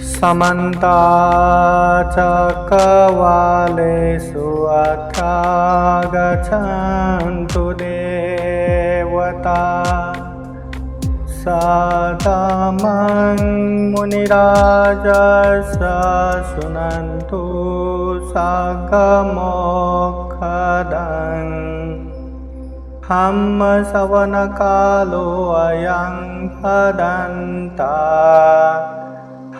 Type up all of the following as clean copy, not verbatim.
समन्ता चक्रवालेषु अथा गच्छन्तु देवता सदामं मुनिराजस्य शृण्वन्तु सागमोक्षदं धम्मश्रवणकालो अयं भदन्ता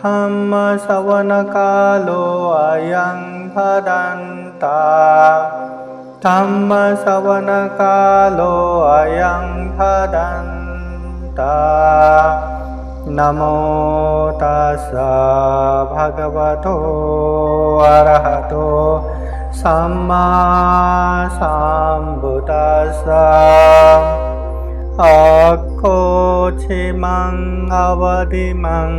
धम्मश्रवणकालो अयं भदन्ता धम्मश्रवणकालो अयं भदन्ता नमो तस्स भगवतो अरहतो सम्मा सम्बुद्दस्स अकोचिमं अवधिमं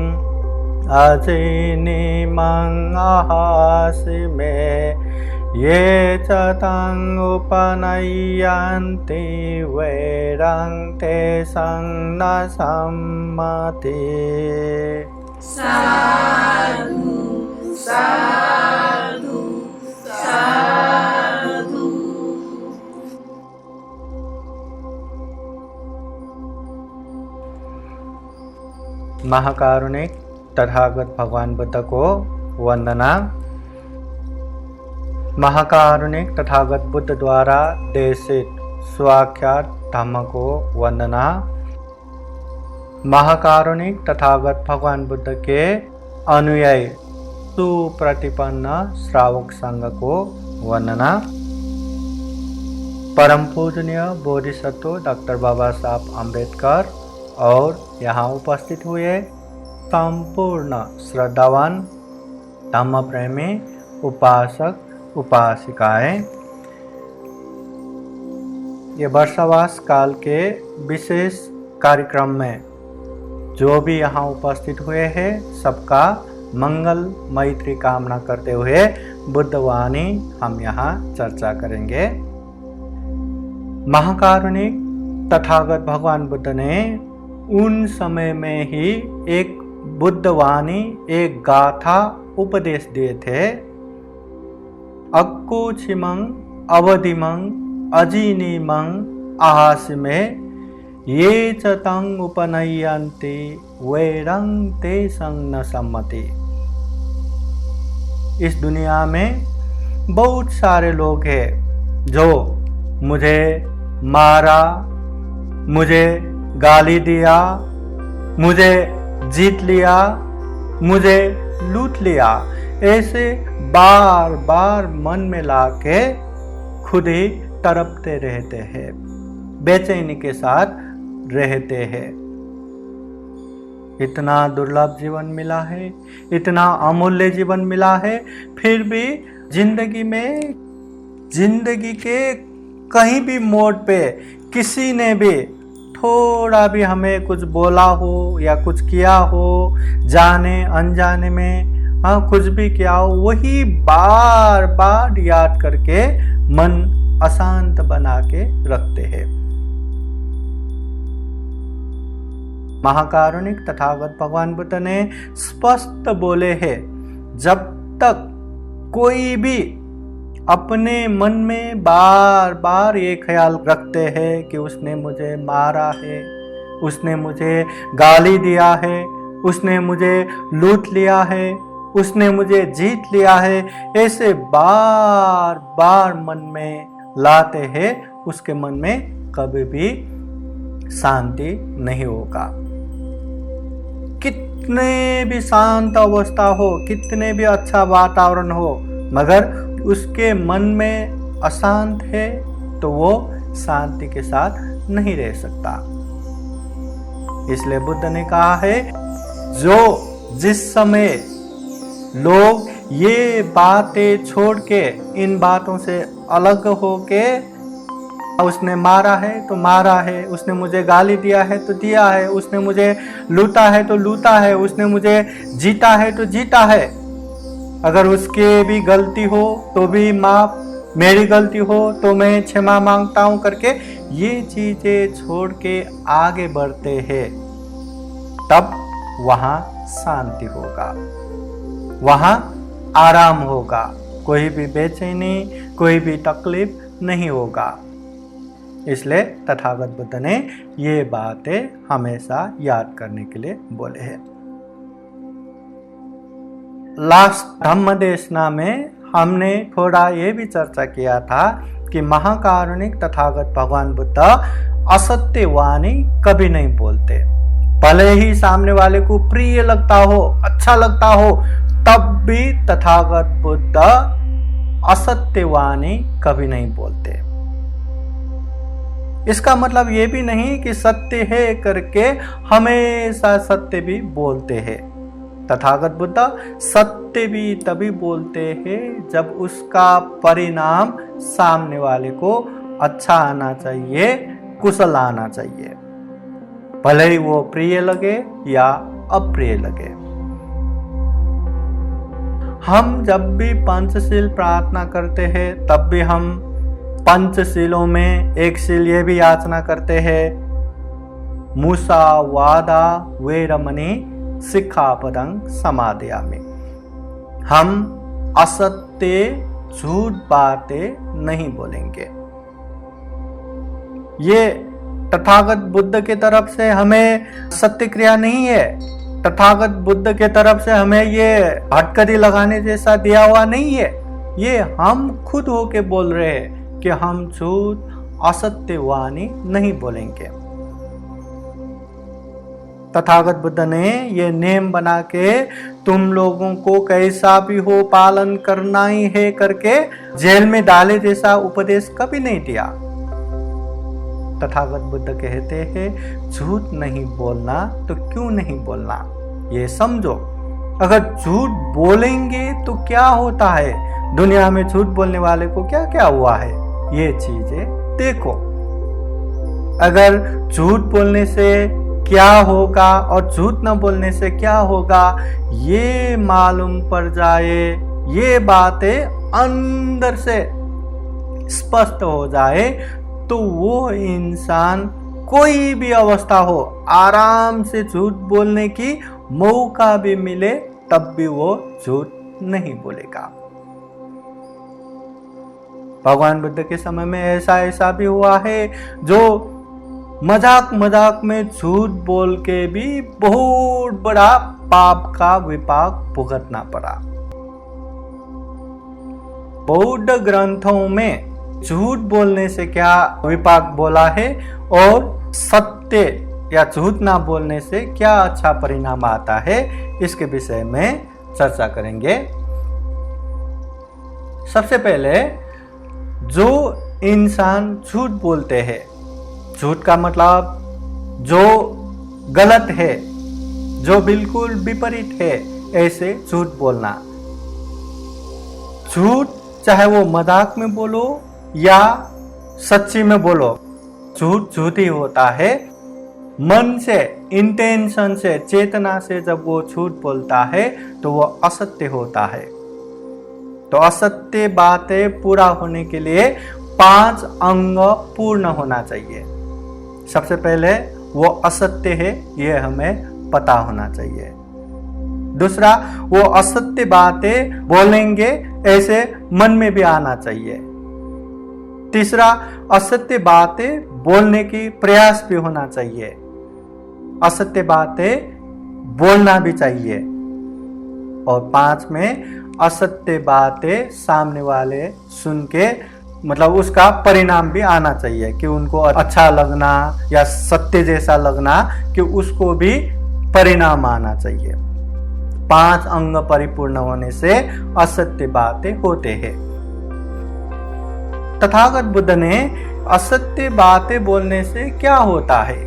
अजिनिमं अहासिमे ये च तं उपनयन्ति वैरं तेषां न सम्मति। साधु साधु साधु। महाकारुणिक तथागत भगवान बुद्ध को वंदना। महाकारुणिक तथागत बुद्ध द्वारा देशित स्वाख्यात धम्म को वंदना। महाकारुणिक तथागत भगवान बुद्ध के अनुयायी सुप्रतिपन्न श्रावक संघ को वंदना। परम पूजनीय बोधिसत्व डॉक्टर बाबा साहब अम्बेडकर और यहाँ उपस्थित हुए संपूर्ण श्रद्धावान धम्म प्रेमी उपासक उपासिकाएं, ये वर्षावास काल के विशेष कार्यक्रम में जो भी यहाँ उपस्थित हुए हैं सबका मंगल मैत्री कामना करते हुए बुद्धवाणी हम यहाँ चर्चा करेंगे। महाकारुणिक तथागत भगवान बुद्ध ने उन समय में ही एक बुद्धवाणी एक गाथा उपदेश दिए थे। अक्कोचिमं अवधिमं अजिनिमं आहासिमे ये च तं उपनयन्ति वैरं तेषां न सम्मति। इस दुनिया में बहुत सारे लोग हैं जो मुझे मारा, मुझे गाली दिया, मुझे जीत लिया, मुझे लूट लिया, ऐसे बार बार मन में लाके खुद ही तड़पते रहते हैं, बेचैनी के साथ रहते हैं। इतना दुर्लभ जीवन मिला है, इतना अमूल्य जीवन मिला है, फिर भी जिंदगी में जिंदगी के कहीं भी मोड़ पे किसी ने भी थोड़ा भी हमें कुछ बोला हो या कुछ किया हो, जाने अनजाने में कुछ भी किया हो, वही बार बार याद करके मन अशांत बना के रखते हैं। महाकारुणिक तथागत भगवान बुद्ध ने स्पष्ट बोले हैं, जब तक कोई भी अपने मन में बार बार ये ख्याल रखते हैं कि उसने मुझे मारा है, उसने मुझे गाली दिया है, उसने मुझे लूट लिया है, उसने मुझे जीत लिया है, ऐसे बार बार मन में लाते हैं, उसके मन में कभी भी शांति नहीं होगा। कितने भी शांत अवस्था हो, कितने भी अच्छा वातावरण हो, मगर उसके मन में अशांत है तो वो शांति के साथ नहीं रह सकता। इसलिए बुद्ध ने कहा है, जो जिस समय लोग ये बातें छोड़ के इन बातों से अलग होके उसने मारा है तो मारा है, उसने मुझे गाली दिया है तो दिया है, उसने मुझे लूटा है तो लूटा है, उसने मुझे जीता है तो जीता है। अगर उसके भी गलती हो तो भी माफ, मेरी गलती हो तो मैं क्षमा मांगता हूँ करके ये चीजें छोड़ के आगे बढ़ते हैं, तब वहाँ शांति होगा, वहां आराम होगा, कोई भी बेचैनी, कोई भी तकलीफ नहीं होगा। इसलिए तथागत बुद्ध ने ये बातें हमेशा याद करने के लिए बोले हैं। लास्ट धम्म देशना में हमने थोड़ा ये भी चर्चा किया था कि महाकारुणिक तथागत भगवान बुद्ध असत्य वाणी कभी नहीं बोलते। भले ही सामने वाले को प्रिय लगता हो, अच्छा लगता हो, तब भी तथागत बुद्ध असत्य वाणी कभी नहीं बोलते। इसका मतलब ये भी नहीं कि सत्य है करके हमेशा सत्य भी बोलते हैं। तथागत बुद्ध सत्य भी तभी बोलते हैं जब उसका परिणाम सामने वाले को अच्छा आना चाहिए, कुशल आना चाहिए, भले ही वो प्रिय लगे या अप्रिय लगे। हम जब भी पंचशील प्रार्थना करते हैं तब भी हम पंचशीलों में एक शील ये भी याचना करते हैं, मुसा वादा वेरमणि सिक्खापदं समादयामि। हम असत्य झूठ बातें नहीं बोलेंगे। ये तथागत बुद्ध के तरफ से हमें सत्य क्रिया नहीं है। तथागत बुद्ध के तरफ से हमें ये हटकड़ी लगाने जैसा दिया हुआ नहीं है। ये हम खुद होके बोल रहे हैं कि हम झूठ असत्य वाणी नहीं बोलेंगे। तथागत बुद्ध ने ये नियम बना के तुम लोगों को कैसा भी हो पालन करना ही है करके जेल में डाले जैसा उपदेश कभी नहीं दिया। तथागत बुद्ध कहते हैं झूठ नहीं बोलना तो क्यों नहीं बोलना, ये समझो। अगर झूठ बोलेंगे तो क्या होता है, दुनिया में झूठ बोलने वाले को क्या क्या हुआ है, ये चीजें देखो। अगर झूठ बोलने से क्या होगा और झूठ न बोलने से क्या होगा ये मालूम पड़ जाए, ये बातें अंदर से स्पष्ट हो जाए, तो वो इंसान कोई भी अवस्था हो आराम से झूठ बोलने की मौका भी मिले तब भी वो झूठ नहीं बोलेगा। भगवान बुद्ध के समय में ऐसा भी हुआ है जो मजाक मजाक में झूठ बोल के भी बहुत बड़ा पाप का विपाक भुगतना पड़ा। बौद्ध ग्रंथों में झूठ बोलने से क्या विपाक बोला है और सत्य या झूठ ना बोलने से क्या अच्छा परिणाम आता है, इसके विषय में चर्चा करेंगे। सबसे पहले जो इंसान झूठ बोलते हैं, झूठ का मतलब जो गलत है, जो बिल्कुल विपरीत है, ऐसे झूठ बोलना। झूठ चाहे वो मजाक में बोलो या सच्ची में बोलो, झूठ झूठ ही होता है। मन से, इंटेंशन से, चेतना से जब वो झूठ बोलता है तो वो असत्य होता है। तो असत्य बातें पूरा होने के लिए 5 अंग पूर्ण होना चाहिए। सबसे पहले वो असत्य है ये हमें पता होना चाहिए। दूसरा, वो असत्य बातें बोलेंगे ऐसे मन में भी आना चाहिए। तीसरा, असत्य बातें बोलने की प्रयास भी होना चाहिए। असत्य बातें बोलना भी चाहिए। और 5 में असत्य बातें सामने वाले सुन के मतलब उसका परिणाम भी आना चाहिए कि उनको अच्छा लगना या सत्य जैसा लगना, कि उसको भी परिणाम आना चाहिए। 5 अंग परिपूर्ण होने से असत्य बातें होते हैं। तथागत बुद्ध ने असत्य बातें बोलने से क्या होता है,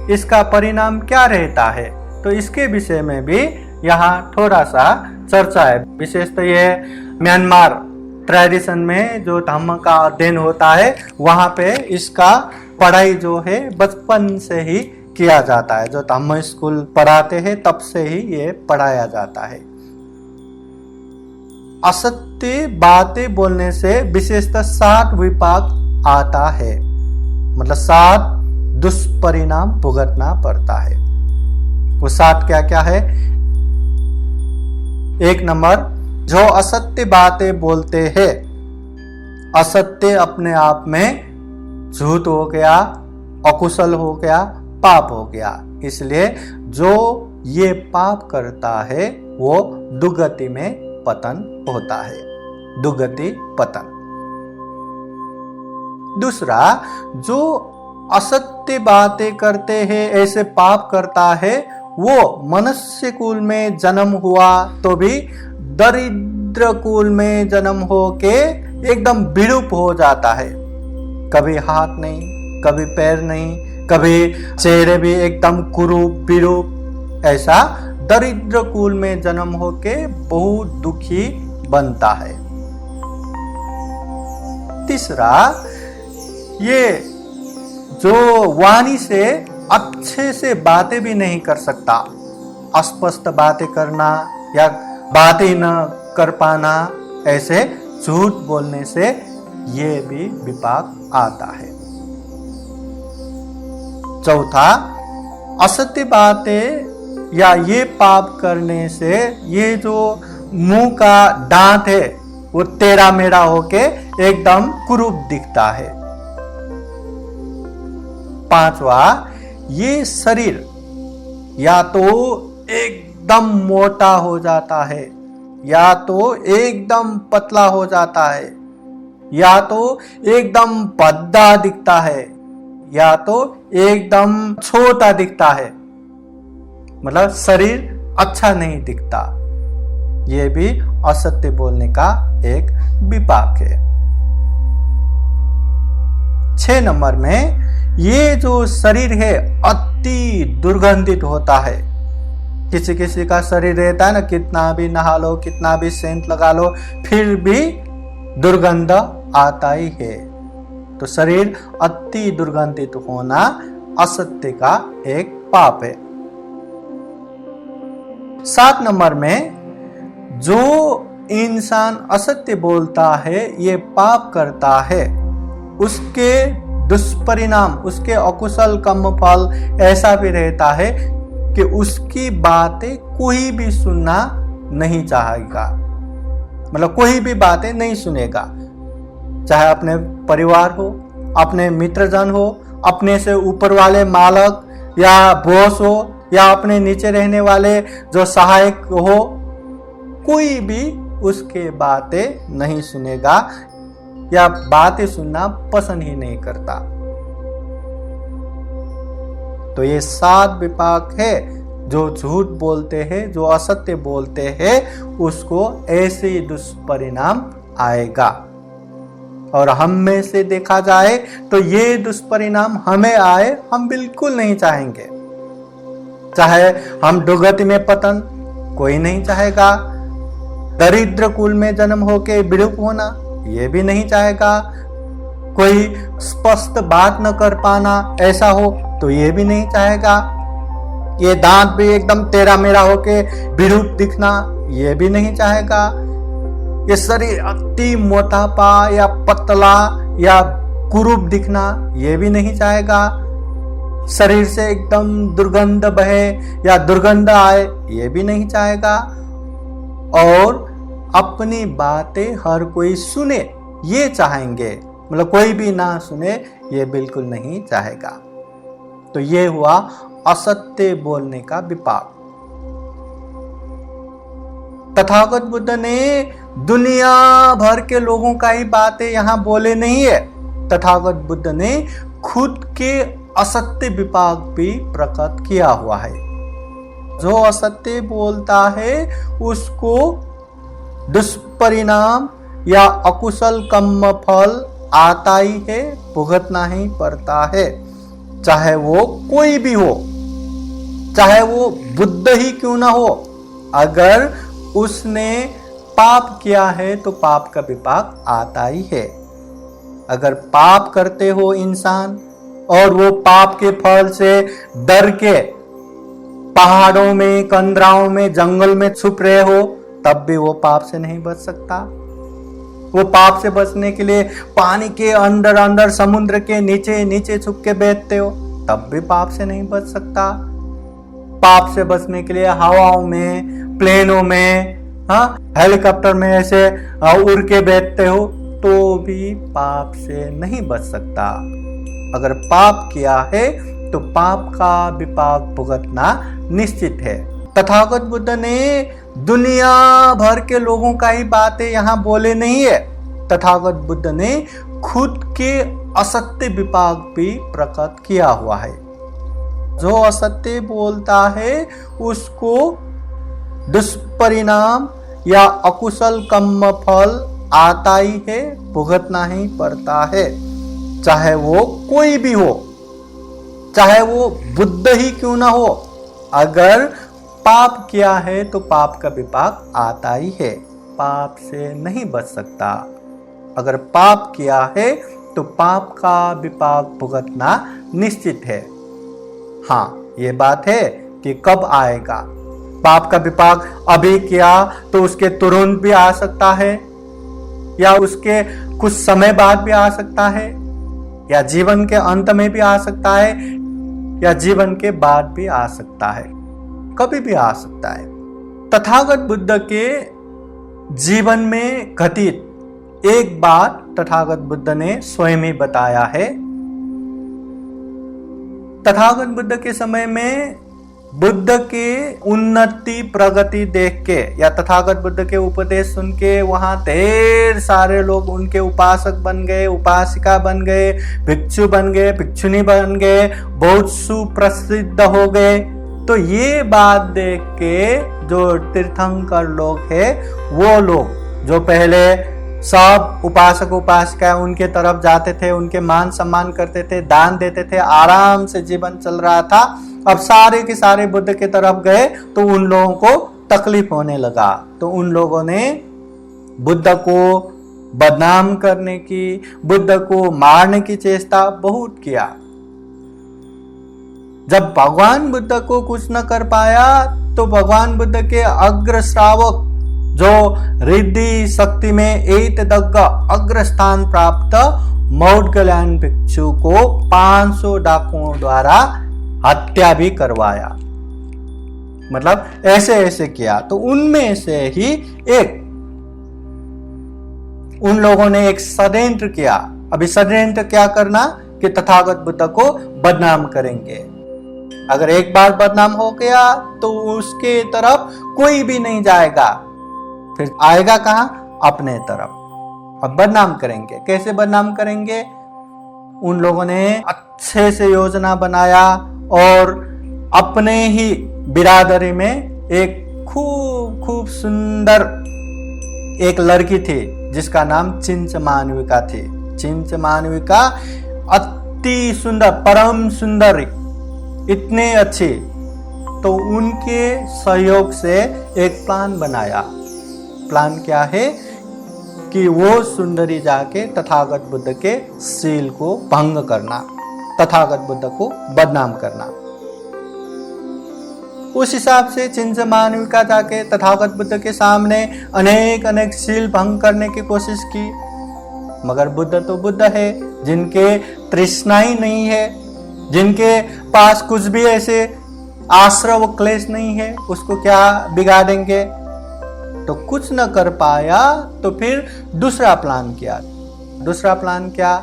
इसका परिणाम क्या रहता है, तो इसके विषय में भी यहाँ थोड़ा सा चर्चा है। विशेषतः ये म्यांमार ट्रेडिशन में जो धम्म का अध्ययन होता है वहाँ पे इसका पढ़ाई जो है बचपन से ही किया जाता है। जो धम्म स्कूल पढ़ाते हैं तब से ही ये पढ़ाया जाता है। असत्य बातें बोलने से विशेषतः 7 विपाक आता है, मतलब 7 दुष्परिणाम भुगतना पड़ता है। वो 7 क्या क्या है? 1 नंबर, जो असत्य बातें बोलते हैं। असत्य अपने आप में झूठ हो गया, अकुशल हो गया, पाप हो गया। इसलिए जो ये पाप करता है वो दुर्गति में पतन होता है, दुर्गति पतन। दूसरा, जो असत्य बातें करते हैं, ऐसे पाप करता है, वो मनुष्य कुल में जन्म हुआ तो भी दरिद्र कुल में जन्म होके एकदम विरूप हो जाता है। कभी हाथ नहीं, कभी पैर नहीं, कभी चेहरे भी एकदम कुरूप विरूप, ऐसा दरिद्र कुल में जन्म होके बहुत दुखी बनता है। तीसरा, ये जो वाणी से अच्छे से बातें भी नहीं कर सकता, अस्पष्ट बातें करना या बातें न कर पाना, ऐसे झूठ बोलने से ये भी विपाक आता है। चौथा, असत्य बातें या ये पाप करने से ये जो मुंह का दांत है वो टेढ़ा मेढ़ा होके एकदम कुरूप दिखता है। पांचवा, ये शरीर या तो एकदम मोटा हो जाता है, या तो एकदम पतला हो जाता है, या तो एकदम भद्दा दिखता है, या तो एकदम छोटा दिखता है, मतलब शरीर अच्छा नहीं दिखता। ये भी असत्य बोलने का एक विपाक है। 6 नंबर में, ये जो शरीर है अति दुर्गंधित होता है। किसी किसी का शरीर रहता है ना, कितना भी नहा लो, कितना भी सेंट लगा लो, फिर भी दुर्गंध आता ही है। तो शरीर अति दुर्गंधित होना असत्य का एक पाप है। 7 नंबर में, जो इंसान असत्य बोलता है, ये पाप करता है, उसके दुष्परिणाम, उसके अकुशल कर्म फल ऐसा भी रहता है कि उसकी बातें कोई भी सुनना नहीं चाहेगा, मतलब कोई भी बातें नहीं सुनेगा। चाहे अपने परिवार हो, अपने मित्रजन हो, अपने से ऊपर वाले मालक या बॉस हो, या अपने नीचे रहने वाले जो सहायक हो, कोई भी उसके बातें नहीं सुनेगा या बातें सुनना पसंद ही नहीं करता। तो ये 7 विपाक है। जो झूठ बोलते हैं, जो असत्य बोलते हैं, उसको ऐसे ही दुष्परिणाम आएगा। और हम में से देखा जाए तो ये दुष्परिणाम हमें आए, हम बिल्कुल नहीं चाहेंगे। चाहे हम दुर्गति में पतन, कोई नहीं चाहेगा। दरिद्र कुल में जन्म होके विरूप होना, ये भी नहीं चाहेगा। कोई स्पष्ट बात न कर पाना ऐसा हो तो ये भी नहीं चाहेगा। ये दांत भी एकदम टेढ़ा मेढ़ा होके विरूप दिखना, ये भी नहीं चाहेगा। ये शरीर अति मोटापा या पतला या कुरूप दिखना, ये भी नहीं चाहेगा। शरीर से एकदम दुर्गंध बहे या दुर्गंध आए, ये भी नहीं चाहेगा। और अपनी बातें हर कोई सुने ये चाहेंगे, मतलब कोई भी ना सुने ये बिल्कुल नहीं चाहेगा। तो ये हुआ असत्य बोलने का विपाक। तथागत बुद्ध ने दुनिया भर के लोगों का ही बातें यहां बोले नहीं है। तथागत बुद्ध ने खुद के असत्य विपाक भी प्रकट किया हुआ है। जो असत्य बोलता है उसको दुष्परिणाम या अकुशल कर्म फल आता ही है, भुगतना ही पड़ता है। चाहे वो कोई भी हो, चाहे वो बुद्ध ही क्यों ना हो, अगर उसने पाप किया है तो पाप का विपाक आता ही है। अगर पाप करते हो इंसान और वो पाप के फल से डर के पहाड़ों में, कंदराओं में, जंगल में छुप रहे हो, तब भी वो पाप से नहीं बच सकता। वो पाप से बचने के लिए पानी के अंदर अंदर, समुद्र के नीचे नीचे छुप के बैठते हो, तब भी पाप से नहीं बच सकता। पाप से बचने के लिए हवाओं में, प्लेनों में, हाँ, हेलीकॉप्टर में ऐसे उड़ के बैठते हो तो भी पाप से नहीं बच सकता। अगर पाप किया है तो पाप का विपाक भुगतना निश्चित है। तथागत बुद्ध ने दुनिया भर के लोगों का ही बातें यहाँ बोले नहीं है। तथागत बुद्ध ने खुद के असत्य विपाक भी प्रकट किया हुआ है। जो असत्य बोलता है उसको दुष्परिणाम या अकुशल कर्म फल आता ही है, भुगतना ही पड़ता है। चाहे वो कोई भी हो, चाहे वो बुद्ध ही क्यों ना हो, अगर पाप किया है तो पाप का विपाक आता ही है, पाप से नहीं बच सकता। अगर पाप किया है तो पाप का विपाक भुगतना निश्चित है। हाँ, ये बात है कि कब आएगा। पाप का विपाक अभी किया तो उसके तुरंत भी आ सकता है, या उसके कुछ समय बाद भी आ सकता है, या जीवन के अंत में भी आ सकता है, या जीवन के बाद भी आ सकता है, कभी भी आ सकता है। तथागत बुद्ध के जीवन में घटित एक बात तथागत बुद्ध ने स्वयं ही बताया है। तथागत बुद्ध के समय में बुद्ध के उन्नति प्रगति देख के या तथागत बुद्ध के उपदेश सुन के वहां ढेर सारे लोग उनके उपासक बन गए, उपासिका बन गए, भिक्षु बन गए, भिक्षुनी बन गए, बहुत सुप्रसिद्ध हो गए। तो ये बात देख के जो तीर्थंकर लोग हैं, वो लोग जो पहले सब उपासक उपासिका उनके तरफ जाते थे, उनके मान सम्मान करते थे, दान देते थे, आराम से जीवन चल रहा था, अब सारे के सारे बुद्ध के तरफ गए तो उन लोगों को तकलीफ होने लगा। तो उन लोगों ने बुद्ध को बदनाम करने की, बुद्ध को मारने की चेष्टा बहुत किया। जब भगवान बुद्ध को कुछ न कर पाया तो भगवान बुद्ध के अग्र श्रावक जो रिद्धि शक्ति में एतदग्ग अग्र स्थान प्राप्त मौदगल्यान भिक्षु को 500 डाकुओं द्वारा हत्या भी करवाया। मतलब ऐसे ऐसे किया। तो उनमें से ही एक उन लोगों ने एक षड्यंत्र किया। अभी षड्यंत्र क्या करना कि तथागत बुद्ध को बदनाम करेंगे। अगर एक बार बदनाम हो गया तो उसके तरफ कोई भी नहीं जाएगा, फिर आएगा कहां? अपने तरफ। अब बदनाम करेंगे। कैसे बदनाम करेंगे? उन लोगों ने अच्छे से योजना बनाया और अपने ही बिरादरी में एक खूब सुंदर एक लड़की थी जिसका नाम चिंच मानविका थी। चिंच मानविका अति सुंदर, परम सुंदर, इतने अच्छे। तो उनके सहयोग से एक प्लान बनाया। प्लान क्या है कि वो सुंदरी जाके तथागत बुद्ध के शील को भंग करना, तथागत बुद्ध को बदनाम करना। उस हिसाब से चिंच मानविका जाके तथागत बुद्ध के सामने अनेक अनेक शील भंग करने की कोशिश की, मगर बुद्ध तो बुद्ध है, जिनके तृष्णा ही नहीं है, जिनके पास कुछ भी ऐसे आश्रव क्लेश नहीं है, उसको क्या बिगाड़ेंगे। तो कुछ न कर पाया तो फिर दूसरा प्लान किया। दूसरा प्लान क्या?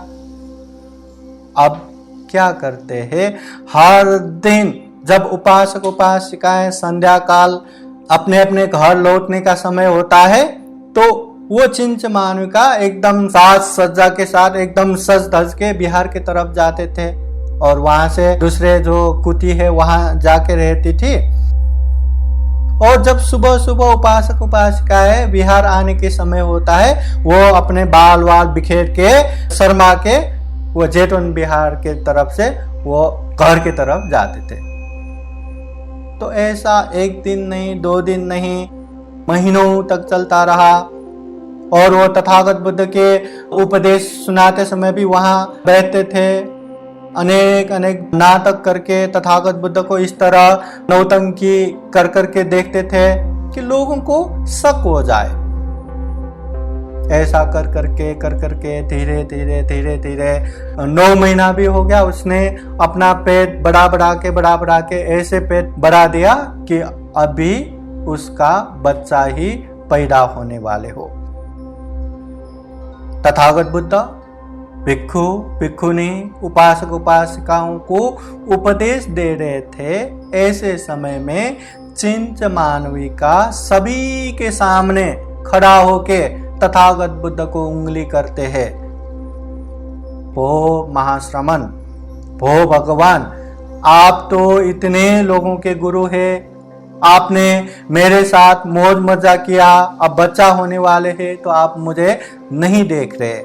अब क्या करते हैं, हर दिन जब उपासक उपासिकाएं संध्या काल अपने अपने घर लौटने का समय होता है तो वो चिंच मानविका एकदम साज सज्जा के साथ एकदम सज धज के बिहार की तरफ जाते थे और वहां से दूसरे जो कुटी है वहां जाके रहती थी। और जब सुबह सुबह उपासक उपासिकाएं बिहार आने के समय होता है, वो अपने बाल वाल बिखेर के शर्मा के वो जेठवन बिहार के तरफ से वो घर की तरफ जाते थे। तो ऐसा एक दिन नहीं, 2 दिन नहीं, महीनों तक चलता रहा। और वो तथागत बुद्ध के उपदेश सुनाते समय भी वहां बैठते थे, अनेक अनेक नाटक करके तथागत बुद्ध को इस तरह नौटंकी कर करके देखते थे कि लोगों को शक हो जाए। ऐसा कर करके धीरे धीरे 9 महीना भी हो गया। उसने अपना पेट बढ़ा के ऐसे पेट बढ़ा दिया कि अभी उसका बच्चा ही पैदा होने वाले हो। तथागत बुद्ध भिक्षु भिक्षुनी उपासक उपासिकाओं को उपदेश दे रहे थे। ऐसे समय में चिंच मानवी का सभी के सामने खड़ा होके तथागत बुद्ध को उंगली करते हैं। भो महाश्रमण, भो भगवान, आप तो इतने लोगों के गुरु हैं, आपने मेरे साथ मौज मजा किया, अब बच्चा होने वाले हैं तो आप मुझे नहीं देख रहे।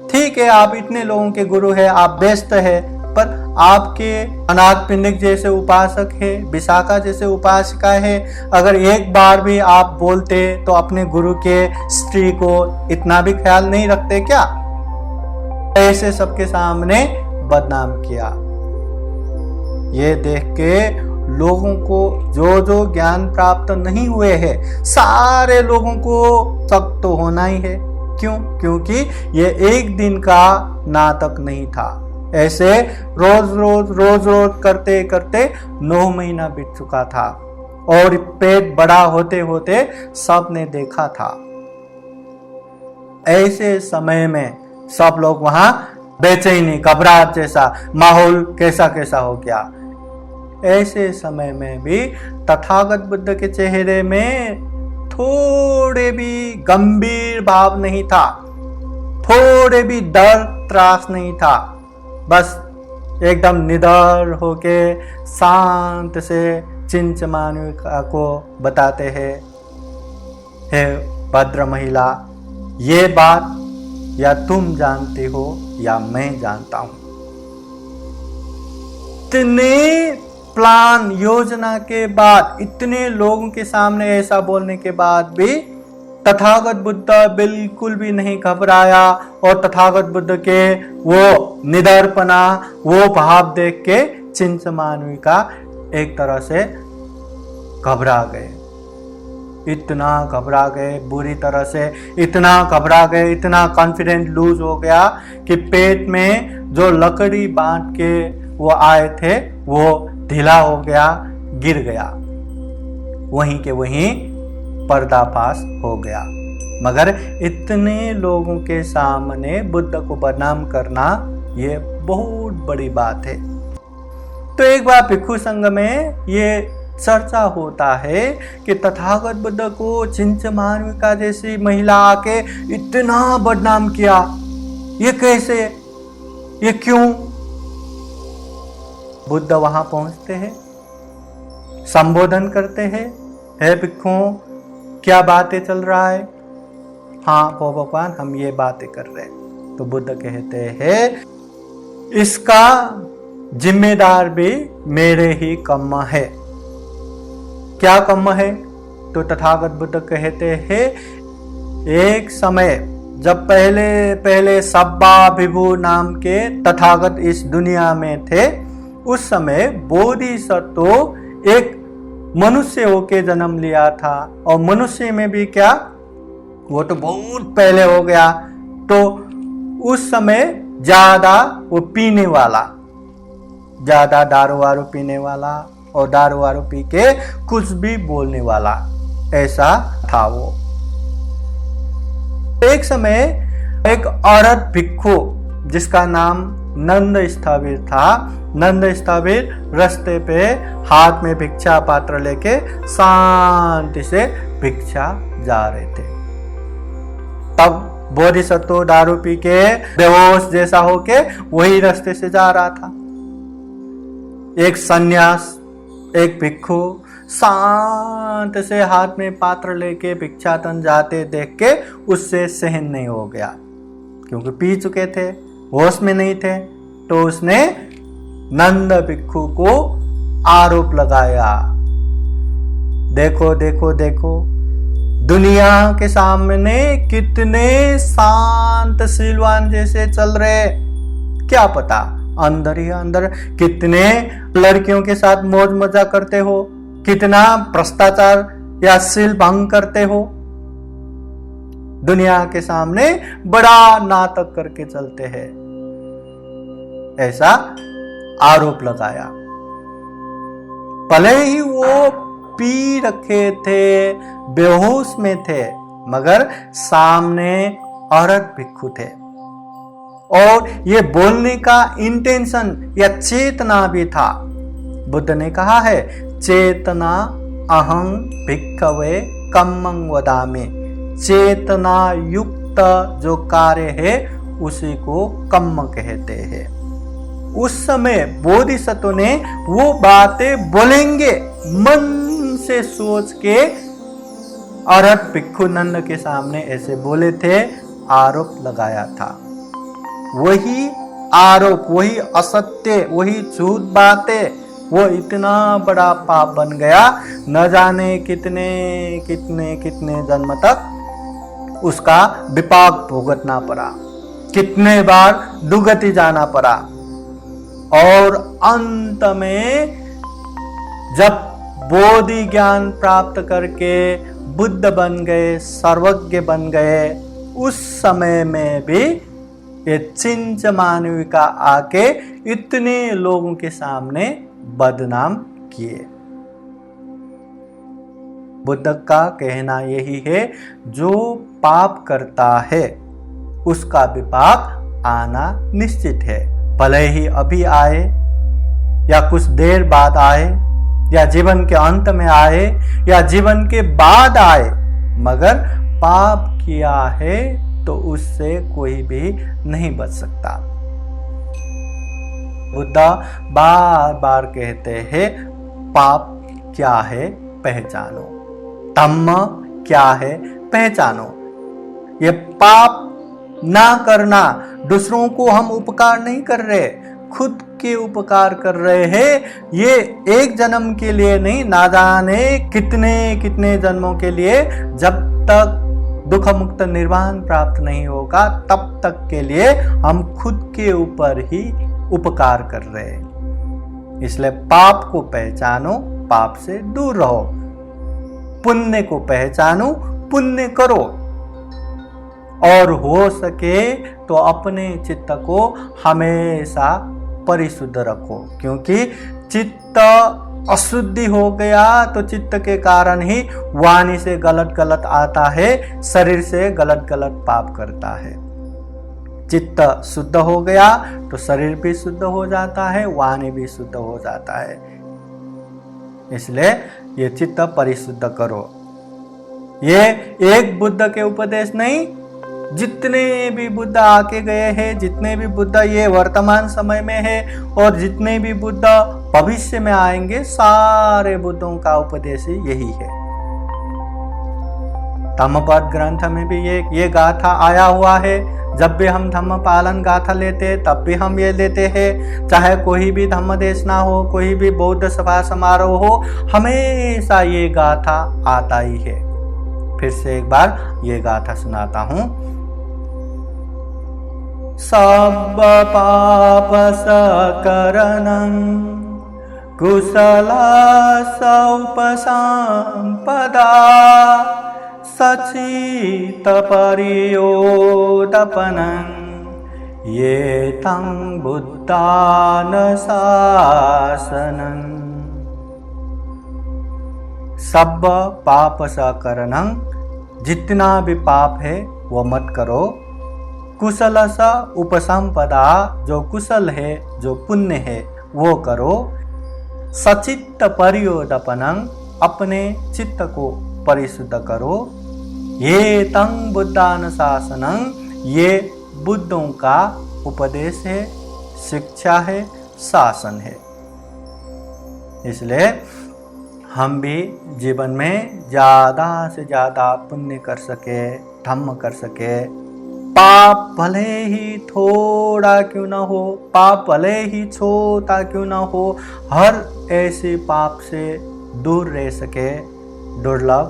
ठीक है, आप इतने लोगों के गुरु हैं, आप व्यस्त हैं, पर आपके अनाथ पिंडिक जैसे उपासक है, विशाखा जैसे उपासिका है, अगर एक बार भी आप बोलते तो अपने गुरु के स्त्री को इतना भी ख्याल नहीं रखते क्या? ऐसे सबके सामने बदनाम किया। ये देख के लोगों को जो ज्ञान प्राप्त नहीं हुए हैं, सारे लोगों को शक तो होना ही है। क्यों? क्योंकि ये एक दिन का नाटक नहीं था। ऐसे रोज करते करते 9 महीना बीत चुका था और पेट बड़ा होते होते सबने देखा था। ऐसे समय में सब लोग वहां बेचैनी, घबराहट जैसा माहौल कैसा कैसा हो गया। ऐसे समय में भी तथागत बुद्ध के चेहरे में थोड़े भी गंभीर भाव नहीं था, थोड़े भी डर त्रास नहीं था। बस एकदम निडर होके शांत से चिंच मानवी को बताते हैं, हे भद्र महिला, ये बात या तुम जानते हो या मैं जानता हूं। इतने प्लान योजना के बाद, इतने लोगों के सामने ऐसा बोलने के बाद भी तथागत बुद्ध बिल्कुल भी नहीं घबराया और तथागत बुद्ध के वो निडरपना, वो भाव देख के चिंच मानवी का एक तरह से घबरा गए। इतना घबरा गए, बुरी तरह से इतना घबरा गए, इतना कॉन्फिडेंस लूज हो गया कि पेट में जो लकड़ी बांध के वो आए थे वो ढीला हो गया, गिर गया, वहीं के वहीं पर्दाफाश हो गया। मगर इतने लोगों के सामने बुद्ध को बदनाम करना ये बहुत बड़ी बात है। तो एक बार भिक्षु संघ में ये चर्चा होता है कि तथागत बुद्ध को चिंच मानविका जैसी महिला आके इतना बदनाम किया, ये कैसे, ये क्यों? बुद्ध वहां पहुंचते हैं, संबोधन करते हैं, हे भिक्षुओं, क्या बातें चल रहा है? हाँ वो भगवान, हम ये बातें कर रहे हैं। तो बुद्ध कहते हैं, इसका जिम्मेदार भी मेरे ही कम्म है। क्या कम्म है? तो तथागत बुद्ध कहते हैं, एक समय जब पहले पहले सब्बा विभु नाम के तथागत इस दुनिया में थे, उस समय बोधिसत्व एक मनुष्य होके जन्म लिया था। और मनुष्य में भी क्या, वो तो बहुत पहले हो गया। तो उस समय ज्यादा वो पीने वाला, ज्यादा दारू वारू पीने वाला और दारू वारू पी के कुछ भी बोलने वाला, ऐसा था वो। एक समय एक औरत भिक्षु जिसका नाम नंद स्थविर था, नंद स्थविर रास्ते पे हाथ में भिक्षा पात्र लेके शांति से भिक्षा जा रहे थे। तब बोधिसत्व दारू पी के बेहोश जैसा होके वही रास्ते से जा रहा था। एक सन्यास, एक भिक्षु शांत से हाथ में पात्र लेके भिक्षाटन जाते देख के उससे सहन नहीं हो गया, क्योंकि पी चुके थे, होश में नहीं थे। तो उसने नंद भिक्षु को आरोप लगाया, देखो देखो देखो, दुनिया के सामने कितने शांत शीलवान जैसे चल रहे, क्या पता अंदर ही अंदर कितने लड़कियों के साथ मौज मजा करते हो, कितना भ्रष्टाचार या शील भंग करते हो। दुनिया के सामने बड़ा नाटक करके चलते हैं, ऐसा आरोप लगाया। भले ही वो पी रखे थे, बेहोश में थे, मगर सामने औरत भिक्षु थे और ये बोलने का इंटेंशन या चेतना भी था। बुद्ध ने कहा है, चेतना अहं भिक्खवे कम्मं वदामि। चेतना युक्त जो कार्य है उसी को कम्म कहते हैं। उस समय बोधिसत्व ने वो बातें बोलेंगे मन से सोच के अरहत भिक्षु नंद के सामने ऐसे बोले थे, आरोप लगाया था। वही आरोप, वही असत्य, वही झूठ बातें, वो इतना बड़ा पाप बन गया, न जाने कितने कितने कितने जन्म तक उसका विपाक भुगतना पड़ा, कितने बार दुर्गति जाना पड़ा। और अंत में जब बोधि ज्ञान प्राप्त करके बुद्ध बन गए, सर्वज्ञ बन गए, उस समय में भी ये चिंच मानविका आके इतने लोगों के सामने बदनाम किए। बुद्ध का कहना यही है, जो पाप करता है उसका विपाक आना निश्चित है, भले ही अभी आए या कुछ देर बाद आए या जीवन के अंत में आए या जीवन के बाद आए, मगर पाप किया है तो उससे कोई भी नहीं बच सकता। बुद्ध बार बार कहते हैं, पाप क्या है पहचानो, धम्म क्या है पहचानो। ये पाप ना करना, दूसरों को हम उपकार नहीं कर रहे, खुद के उपकार कर रहे हैं। ये एक जन्म के लिए नहीं, ना जाने कितने कितने जन्मों के लिए, जब तक दुख मुक्त निर्वाण प्राप्त नहीं होगा तब तक के लिए हम खुद के ऊपर ही उपकार कर रहे हैं। इसलिए पाप को पहचानो, पाप से दूर रहो, पुण्य को पहचानो, पुण्य करो, और हो सके तो अपने चित्त को हमेशा परिशुद्ध रखो, क्योंकि चित्त अशुद्धि हो गया तो चित्त के कारण ही वाणी से गलत गलत आता है, शरीर से गलत गलत पाप करता है। चित्त शुद्ध हो गया तो शरीर भी शुद्ध हो जाता है, वाणी भी शुद्ध हो जाता है। इसलिए ये चित्त परिशुद्ध करो। ये एक बुद्ध के उपदेश नहीं, जितने भी बुद्ध आके गए हैं, जितने भी बुद्ध ये वर्तमान समय में है और जितने भी बुद्ध भविष्य में आएंगे, सारे बुद्धों का उपदेश यही है। धम्मपद ग्रंथ में भी ये गाथा आया हुआ है। जब भी हम धम्म पालन गाथा लेते हैं तब भी हम ये लेते हैं, चाहे कोई भी धम्म देशना हो, कोई भी बौद्ध सभा समारोह हो, हमेशा ये गाथा आता ही है। फिर से एक बार ये गाथा सुनाता हूं। सब पाप सकरणं कुशला सौपसंपदा सचित परियोदपनं ये तं बुद्धान शासनं। सब पाप सकरणं, जितना भी पाप है वो मत करो। कुशल सा उपसंपदा, जो कुशल है, जो पुण्य है वो करो। सचित्त परियोदपनं, अपने चित्त को परिशुद्ध करो। ये तं बुद्धान शासनं, ये बुद्धों का उपदेश है, शिक्षा है, शासन है। इसलिए हम भी जीवन में ज्यादा से ज्यादा पुण्य कर सके, धम्म कर सके। पाप भले ही थोड़ा क्यों ना हो, पाप भले ही छोटा क्यों ना हो, हर ऐसे पाप से दूर रह सके। दुर्लभ,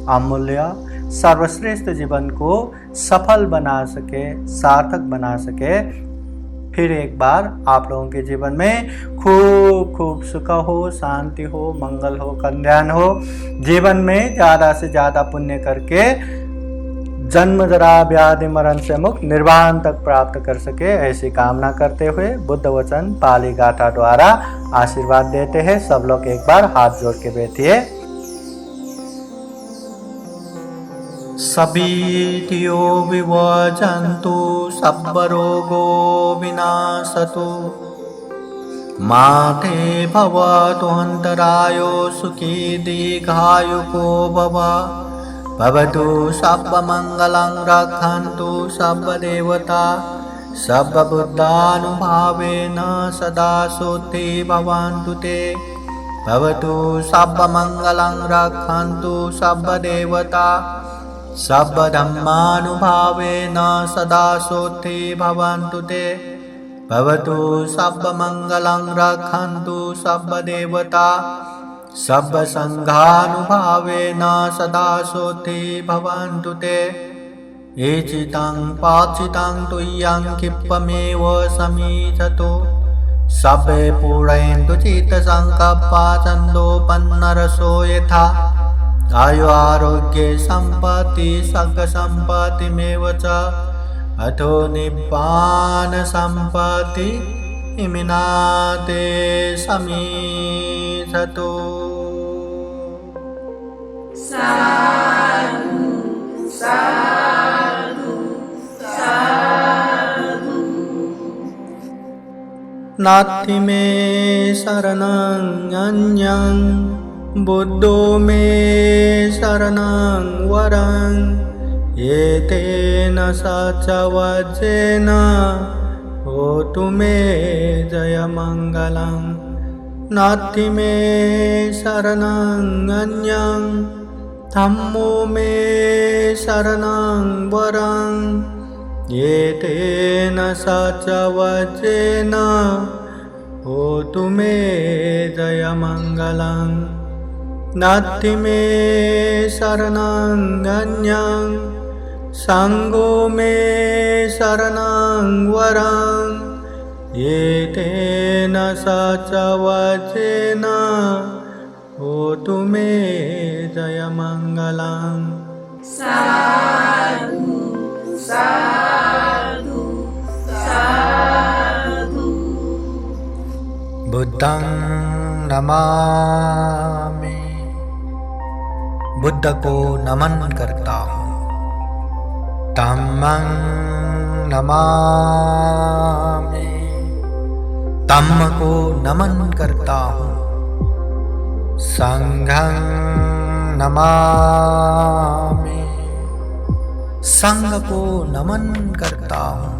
अमूल्य, सर्वश्रेष्ठ जीवन को सफल बना सके, सार्थक बना सके। फिर एक बार आप लोगों के जीवन में खूब खूब सुख हो, शांति हो, मंगल हो, कल्याण हो। जीवन में ज़्यादा से ज़्यादा पुण्य करके जन्म जरा व्याधि मरण से मुक्त निर्वाण तक प्राप्त कर सके, ऐसी कामना करते हुए बुद्ध वचन पाली गाथा द्वारा आशीर्वाद देते हैं। सब लोग एक बार हाथ जोड़ के बैठिए। सभीतियो विवजन्तु सब्बरोगो विनाशतु माते भवतु अन्तरायो सुखी दीर्घायुको भवतु सर्वमङ्गलं रक्षन्तु सर्वदेवता सर्वबुद्धानुभावेन सदा सोते भवन्तु ते भवतु सर्वमङ्गलं रक्षन्तु सर्वदेवता सर्वधर्मानुभावेन सदा सोते भवन्तु ते भवतु सर्वमङ्गलं रक्षन्तु सर्वदेवता सर्वसङ्घानुभावेन सदा सोते भवन्तु ते एचितं पाचितं तुय्यं क्षिप्रमेव समीचतो सभे पूरयन्तु चित्तसङ्कल्पा छन्दोपन्नरसो यथा आयु आरोग्ये सम्पत्ति सर्गसम्पत्तिमेव च अथो निब्बान सम्पत्ति इमिनाते समीचतो साधु साधु साधु। नास्ति मे शरणं अन्यं बुद्धो मे शरणं वरं एतेन सचवचेन होतु मे जयमङ्गलं नास्ति मे शरणं अन्यं धम्मो मे शरणं वरं एतेन सचवचेन होतु मे जयमङ्गलं नास्ति मे शरणं अन्यं सङ्गो मे शरणं वरं एतेन सचवचेन होतु मे जयमङ्गलं साधु साधु साधु। बुद्धं नमामि बुद्ध को नमन करता हूँ धम्मं नमामि धम्म को नमन करता हूँ संघं नमामि संघ को नमन करता हूँ